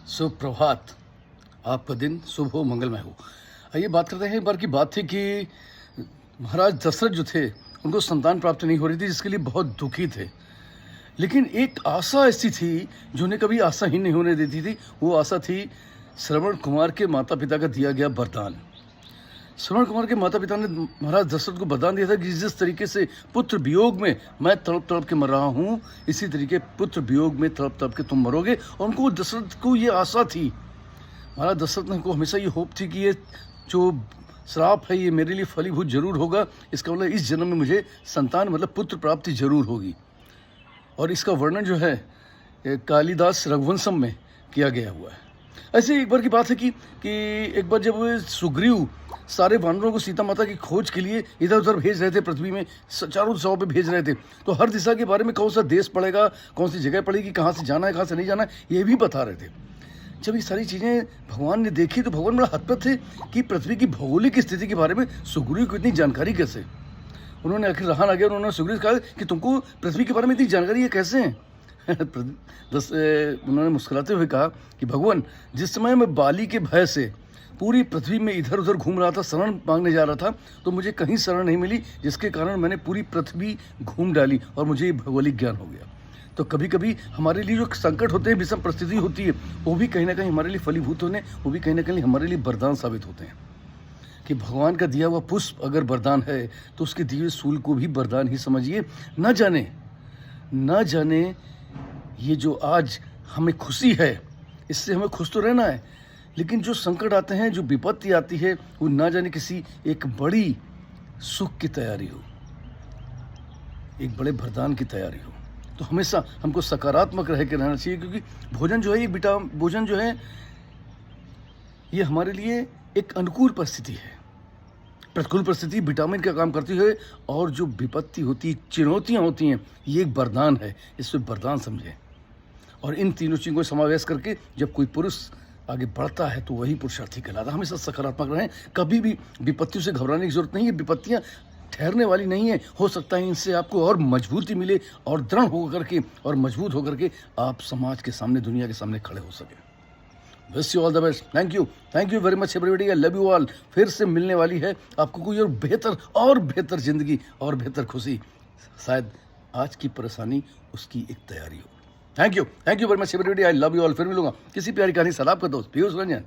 सुप्रभात। आपका दिन शुभ हो, मंगलमय हो। आइए बात करते हैं। एक बार की बात थी कि महाराज दशरथ जो थे, उनको संतान प्राप्त नहीं हो रही थी, जिसके लिए बहुत दुखी थे। लेकिन एक आशा ऐसी थी जो उन्हें कभी आशाहीन नहीं होने देती थी। वो आशा थी श्रवण कुमार के माता पिता का दिया गया वरदान। श्रवण कुमार के माता पिता ने महाराज दशरथ को वरदान दिया था कि जिस तरीके से पुत्र वियोग में मैं तड़प तड़प के मर रहा हूँ, इसी तरीके पुत्र वियोग में तड़प तड़प के तुम मरोगे। और उनको दशरथ को ये आशा थी, महाराज दशरथ ने को हमेशा ये होप थी कि ये जो श्राप है ये मेरे लिए फलीभूत जरूर होगा। इसका मतलब इस जन्म में मुझे संतान मतलब पुत्र प्राप्ति जरूर होगी। और इसका वर्णन जो है कालिदास रघुवंशम में किया गया हुआ है। ऐसे एक बार की बात है कि एक बार जब सुग्रीव सारे वानरों को सीता माता की खोज के लिए इधर उधर भेज रहे थे, पृथ्वी में चारों दिशाओं पे भेज रहे थे, तो हर दिशा के बारे में कौन सा देश पड़ेगा, कौन सी जगह पड़ेगी, कहाँ से जाना है, कहाँ से नहीं जाना है, ये भी बता रहे थे। जब ये सारी चीज़ें भगवान ने देखी तो भगवान बड़ा हतप्रभ थे कि पृथ्वी की भौगोलिक स्थिति के बारे में सुग्रीव को इतनी जानकारी कैसे। उन्होंने आखिर रहा ना गया, उन्होंने सुग्रीव से कहा कि तुमको पृथ्वी के बारे में इतनी जानकारी है कैसे है। उन्होंने मुस्कुराते हुए कहा कि भगवान, जिस समय मैं बाली के भय से पूरी पृथ्वी में इधर उधर घूम रहा था, शरण मांगने जा रहा था, तो मुझे कहीं शरण नहीं मिली, जिसके कारण मैंने पूरी पृथ्वी घूम डाली और मुझे ये भौगोलिक ज्ञान हो गया। तो कभी कभी हमारे लिए जो संकट होते हैं, विषम परिस्थिति होती है, वो भी कहीं ना कहीं हमारे लिए फलीभूत होने, वो भी कहीं ना कहीं हमारे लिए वरदान साबित होते हैं। कि भगवान का दिया हुआ पुष्प अगर वरदान है तो उसके दिए हुए फूल को भी वरदान ही समझिए। न जाने ये जो आज हमें खुशी है, इससे हमें खुश तो रहना है, लेकिन जो संकट आते हैं, जो विपत्ति आती है, वो ना जाने किसी एक बड़ी सुख की तैयारी हो, एक बड़े वरदान की तैयारी हो। तो हमेशा हमको सकारात्मक रह के रहना चाहिए, क्योंकि भोजन जो है ये भोजन जो है ये हमारे लिए एक अनुकूल परिस्थिति है। प्रतिकूल परिस्थिति विटामिन का काम करती है, और जो विपत्ति होती है, चुनौतियाँ होती हैं, ये एक वरदान है। इसमें वरदान समझें। और इन तीनों चीज़ों को समावेश करके जब कोई पुरुष आगे बढ़ता है तो वही पुरुषार्थी कहलाता है। हमेशा सकारात्मक रहें, कभी भी विपत्तियों से घबराने की जरूरत नहीं है। विपत्तियाँ ठहरने वाली नहीं है। हो सकता है इनसे आपको और मजबूती मिले, और दृढ़ होकर के और मजबूत होकर के आप समाज के सामने, दुनिया के सामने खड़े हो सके। Wish you all the best. Thank you very much everybody. I love you all. फिर से मिलने वाली है आपको कोई और बेहतर जिंदगी और बेहतर खुशी। शायद आज की परेशानी उसकी एक तैयारी हो। Thank you very much everybody. I love you all. फिर मिलूंगा किसी प्यारी कहानी। सलाम का दोस्त पीयूष रंजन।